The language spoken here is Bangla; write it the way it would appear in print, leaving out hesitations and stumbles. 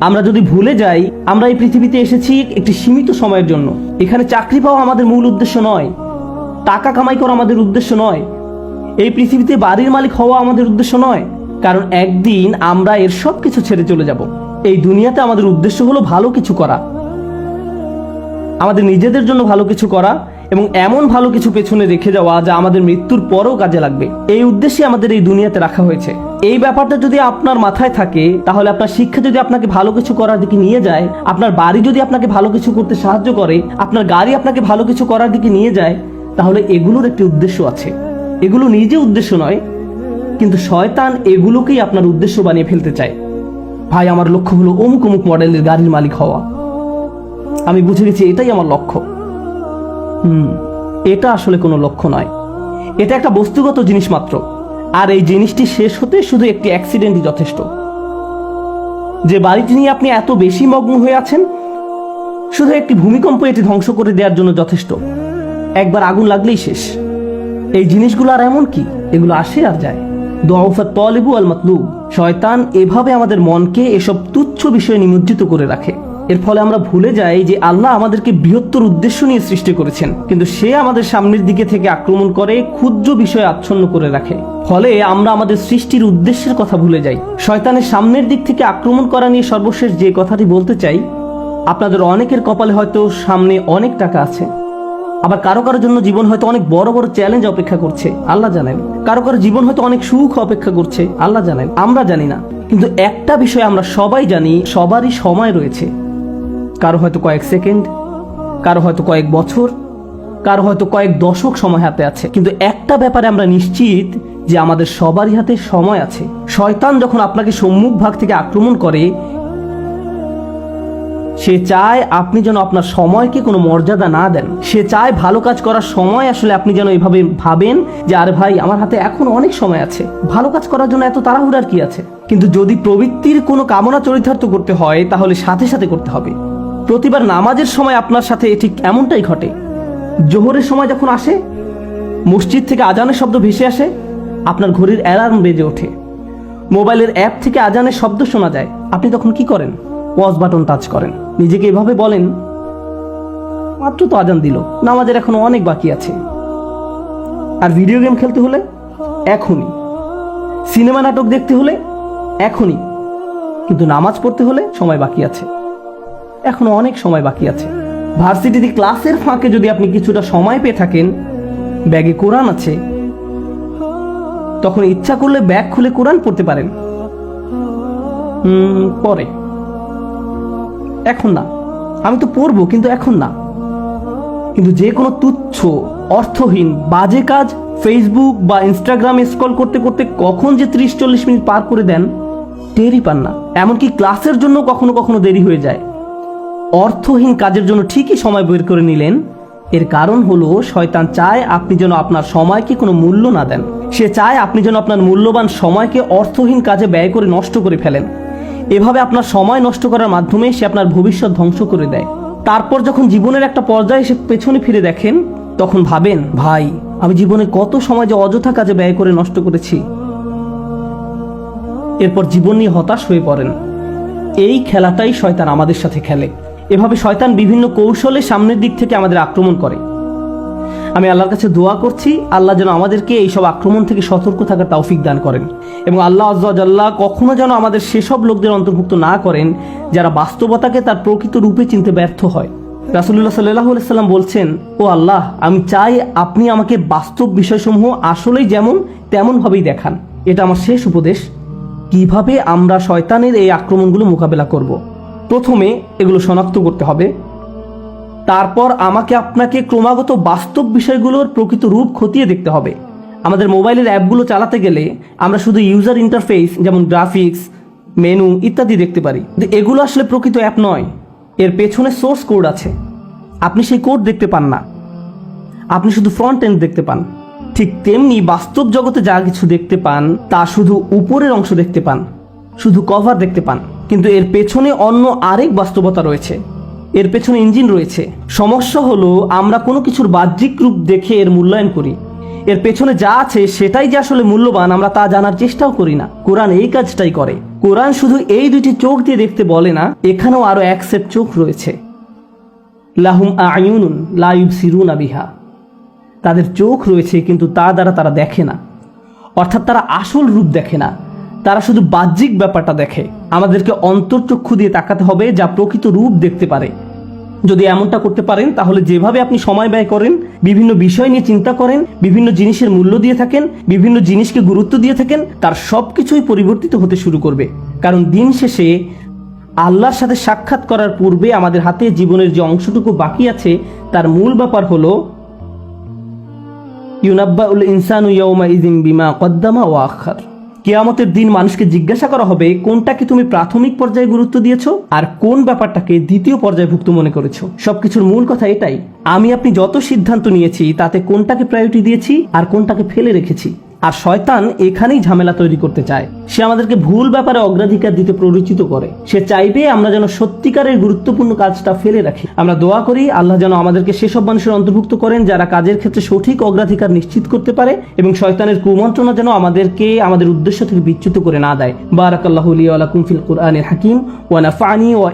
আমরা যদি ভুলে যাই আমরা এই পৃথিবীতে এসেছি একটি সীমিত সময়ের জন্য, এখানে চাকরি পাওয়া আমাদের মূল উদ্দেশ্য নয়, টাকা কামাই করা আমাদের উদ্দেশ্য নয়, এই পৃথিবীতে বাড়ির মালিক হওয়া আমাদের উদ্দেশ্য নয়, কারণ একদিন আমরা এর সব কিছু ছেড়ে চলে যাব। এই দুনিয়াতে আমাদের উদ্দেশ্য হলো ভালো কিছু করা, আমাদের নিজেদের জন্য ভালো কিছু করা এবং এমন ভালো কিছু পেছনে রেখে যাওয়া যা আমাদের মৃত্যুর পরেও কাজে লাগবে। এই উদ্দেশ্যে আমাদের এই দুনিয়াতে রাখা হয়েছে। এই ব্যাপারটা যদি আপনার মাথায় থাকে তাহলে আপনার শিক্ষা যদি আপনাকে ভালো কিছু করার দিকে নিয়ে যায়, আপনার বাড়ি যদি আপনাকে ভালো কিছু করতে সাহায্য করে, আপনার গাড়ি আপনাকে ভালো কিছু করার দিকে নিয়ে যায়, তাহলে এগুলোর একটি উদ্দেশ্য আছে। এগুলো নিজে উদ্দেশ্য নয়, কিন্তু শয়তান এগুলোকেই আপনার উদ্দেশ্য বানিয়ে ফেলতে চায়। ভাই, আমার লক্ষ্য হলো অমুক অমুক মডেলের গাড়ির মালিক হওয়া, আমি বুঝে গেছি এটাই আমার লক্ষ্য। এটা আসলে কোনো লক্ষ্য নয়, এটা একটা বস্তুগত জিনিস মাত্র। আর এই জিনিসটি শেষ হতে শুধু একটি অ্যাক্সিডেন্টই যথেষ্ট। যে বাড়িটি নিয়ে আপনি এত বেশি মগ্ন হয়ে আছেন, শুধু একটি ভূমিকম্প এটি ধ্বংস করে দেওয়ার জন্য যথেষ্ট। একবার আগুন লাগলেই শেষ। এই জিনিসগুলো আর এমন কি, এগুলো আসে আর যায়। দুআফাত তালিবু আল মাতলুব। শয়তান এভাবে আমাদের মনকে এসব তুচ্ছ বিষয়ে নিমজ্জিত করে রাখে। এর ফলে আমরা ভুলে যাই যে আল্লাহ আমাদেরকে বৃহত্তর উদ্দেশ্য নিয়ে সৃষ্টি করেছেন, কিন্তু সে আমাদের সামনের দিকে থেকে আক্রমণ করে ক্ষুদ্র বিষয়ে আচ্ছন্ন করে রাখে। ফলে আমরা আমাদের সৃষ্টির উদ্দেশ্যের কথা ভুলে যাই। শয়তানের সামনের দিক থেকে আক্রমণ করা নিয়ে সর্বশেষ যে কথাটি বলতে চাই, আপনাদের অনেকের কপালে হয়তো সামনে অনেক টাকা আছে, আবার কারো কারোর জন্য জীবন হয়তো অনেক বড় বড় চ্যালেঞ্জ অপেক্ষা করছে, আল্লাহ জানেন। কারো কারো জীবন হয়তো অনেক সুখ অপেক্ষা করছে, আল্লাহ জানেন, আমরা জানি না। কিন্তু একটা বিষয় আমরা সবাই জানি, সবারই সময় রয়েছে। কারো হয়তো কয়েক সেকেন্ড, কারো হয়তো কয়েক বছর, কারো হয়তো কয়েক দশক সময় হাতে আছে। কিন্তু একটা ব্যাপারে আমরা নিশ্চিত যে আমাদের সবারই হাতে সময় আছে। শয়তান যখন আপনাকে সম্মুখ ভাগ থেকে আক্রমণ করে, সে চায় আপনি যেন আপনার সময়কে কোনো মর্যাদা না দেন। সে চায় ভালো কাজ করার সময় আসলে আপনি যেন এভাবে ভাবেন যে আরে ভাই, আমার হাতে এখন অনেক সময় আছে, ভালো কাজ করার জন্য এত তাড়াহুড়ার কি আছে। কিন্তু যদি প্রবৃত্তির কোনো কামনা চরিতার্থ করতে হয় তাহলে সাথে সাথে করতে হবে। প্রতিবার নামাজের সময় আপনার সাথে ঠিক এমনটাই ঘটে। জোহরের সময় যখন আসে, মসজিদ থেকে আজানের শব্দ ভেসে আসে, আপনার ঘড়ির অ্যালার্ম বেজে ওঠে, মোবাইলের অ্যাপ থেকে আজানের শব্দ শোনা যায়, আপনি তখন কি করেন? পজ বাটন টাচ করেন, নিজেকে এভাবে বলেন মাত্র তো আজান দিল, নামাজের এখনো অনেক বাকি আছে। আর ভিডিও গেম খেলতে হলে এখনই, সিনেমা নাটক দেখতে হলে এখনই, কিন্তু নামাজ পড়তে হলে সময় বাকি আছে, এখনো অনেক সময় বাকি আছে। ভার্সিটিতে ক্লাসের ফাঁকে যদি আপনি কিছুটা সময় পেয়ে থাকেন, ব্যাগে কোরআন আছে, তখন ইচ্ছা করলে ব্যাগ খুলে কোরআন পড়তে পারেন। পরে, এখন না, আমি তো পড়বো কিন্তু এখন না। কিন্তু যে কোনো তুচ্ছ, অর্থহীন, বাজে কাজ ফেসবুক বা ইনস্টাগ্রামে স্ক্রল করতে করতে কখন যে 30-40 মিনিট পার করে দেন টেরই পান না। এমনকি ক্লাসের জন্য কখনো কখনো দেরি হয়ে যায়। অর্থহীন কাজের জন্য ঠিকই সময় বের করে নিলেন, এর কারণ হলো শয়তান চায় আপনি যেন আপনার সময়কে কোনো মূল্য না দেন। সে চায় আপনি যেন আপনার মূল্যবান সময়কে অর্থহীন কাজে ব্যয় করে নষ্ট করে ফেলেন। এভাবে আপনার সময় নষ্ট করার মাধ্যমে সে আপনার ভবিষ্যৎ ধ্বংস করে দেয়। তারপর যখন জীবনের একটা পর্যায়ে এসে পেছনে ফিরে দেখেন, তখন ভাবেন ভাই, আমি জীবনে কত সময় যে অযথা কাজে ব্যয় করে নষ্ট করেছি। এরপর জীবন নিয়ে হতাশ হয়ে পড়েন। এই খেলাটাই শয়তান আমাদের সাথে খেলে। এভাবে শয়তান বিভিন্ন কৌশলে সামনের দিক থেকে আমাদের আক্রমণ করে। আমি আল্লাহর কাছে দোয়া করছি, আল্লাহ যেন আমাদেরকে এইসব আক্রমণ থেকে সতর্ক থাকার তৌফিক দান করেন, এবং আল্লাহ আজ্জা ওয়া জাল্লা কখনো যেন আমাদের সেসব লোকদের অন্তর্ভুক্ত না করেন যারা বাস্তবতাকে তার প্রকৃত রূপে চিনতে ব্যর্থ হয়। রাসূলুল্লাহ সাল্লাল্লাহু আলাইহি ওয়াসাল্লাম বলছেন, ও আল্লাহ, আমি চাই আপনি আমাকে বাস্তব বিষয়সমূহ আসলেই যেমন তেমন ভাবেই দেখান। এটা আমার শেষ উপদেশ। কিভাবে আমরা শয়তানের এই আক্রমণগুলো মোকাবেলা করব? প্রথমে এগুলো শনাক্ত করতে হবে, তারপর আমাকে আপনাকে ক্রমাগত বাস্তব বিষয়গুলোর প্রকৃত রূপ খতিয়ে দেখতে হবে। আমাদের মোবাইলের অ্যাপগুলো চালাতে গেলে আমরা শুধু ইউজার ইন্টারফেস যেমন গ্রাফিক্স, মেনু ইত্যাদি দেখতে পারি, কিন্তু এগুলো আসলে প্রকৃত অ্যাপ নয়। এর পেছনে সোর্স কোড আছে, আপনি সেই কোড দেখতে পান না, আপনি শুধু ফ্রন্ট এন্ড দেখতে পান। ঠিক তেমনি বাস্তব জগতে যা কিছু দেখতে পান তা শুধু উপরের অংশ দেখতে পান, শুধু কভার দেখতে পান, কিন্তু এর পেছনে অন্য আরেক বাস্তবতা রয়েছে, এর পেছনে ইঞ্জিন রয়েছে। সমস্যা হলো আমরা কোনো কিছুর বাহ্যিক রূপ দেখে এর মূল্যায়ন করি, এর পেছনে যা আছে সেটাই যে আসলে মূল্যবান আমরা তা জানার চেষ্টাও করি না। কোরআন এই কাজটাই করে। কোরআন শুধু এই দুটি চোখ দিয়ে দেখতে বলে না, এখানেও আরো এক সেট চোখ রয়েছে। লাহুম আয়ুনুন লা ইউবসিরুনা বিহা, তাদের চোখ রয়েছে কিন্তু তা দ্বারা তারা দেখে না, অর্থাৎ তারা আসল রূপ দেখে না, তারা শুধু বাহ্যিক ব্যাপারটা দেখে। আমাদেরকে অন্তর্চক্ষু দিয়ে তাকাতে হবে, যা প্রকৃত রূপ দেখতে পারে। যদি এমনটা করতে পারেন তাহলে যেভাবে আপনি সময় ব্যয় করেন, বিভিন্ন বিষয় নিয়ে চিন্তা করেন, বিভিন্ন জিনিসের মূল্য দিয়ে থাকেন, বিভিন্ন জিনিসকে গুরুত্ব দিয়ে থাকেন, তার সবকিছুই পরিবর্তিত হতে শুরু করবে। কারণ দিন শেষে আল্লাহর সাথে সাক্ষাৎ করার পূর্বে আমাদের হাতে জীবনের যে অংশটুকু বাকি আছে তার মূল ব্যাপার হলো ইউনাব্বাউল ইনসানু ইয়াউমা ইযিন বিমা কদ্দামা ওয়া আখার। কিয়ামতের দিন মানুষকে জিজ্ঞাসা করা হবে কোনটাকে তুমি প্রাথমিক পর্যায়ে গুরুত্ব দিয়েছো আর কোন ব্যাপারটাকে দ্বিতীয় পর্যায়ভুক্ত মনে করেছো। সবকিছুর মূল কথা এটাই, আমি আপনি যত সিদ্ধান্ত নিয়েছি তাতে কোনটাকে প্রায়োরিটি দিয়েছি আর কোনটাকে ফেলে রেখেছি। আর শয়তান এখানেই ঝামেলা তৈরি করতে চায়। সে আমাদেরকে ভুল ব্যাপারে অগ্রাধিকার দিতে প্ররোচিত করে। সে চাইবে আমরা যেন সত্যিকারের গুরুত্বপূর্ণ কাজটা ফেলে রাখি। আমরা দোয়া করি আল্লাহ যেন আমাদেরকে সেসব মানুষের অন্তর্ভুক্ত করেন যারা কাজের ক্ষেত্রে সঠিক অগ্রাধিকার নিশ্চিত করতে পারে, এবং শয়তানের কুমন্ত্রণা যেন আমাদেরকে আমাদের উদ্দেশ্য থেকে বিচ্যুত করে না দেয়। বারাকাল্লাহু লি ওয়া লাকুম ফিল কুরআনিল হাকিম ওয়া নাফা'নি ওয়া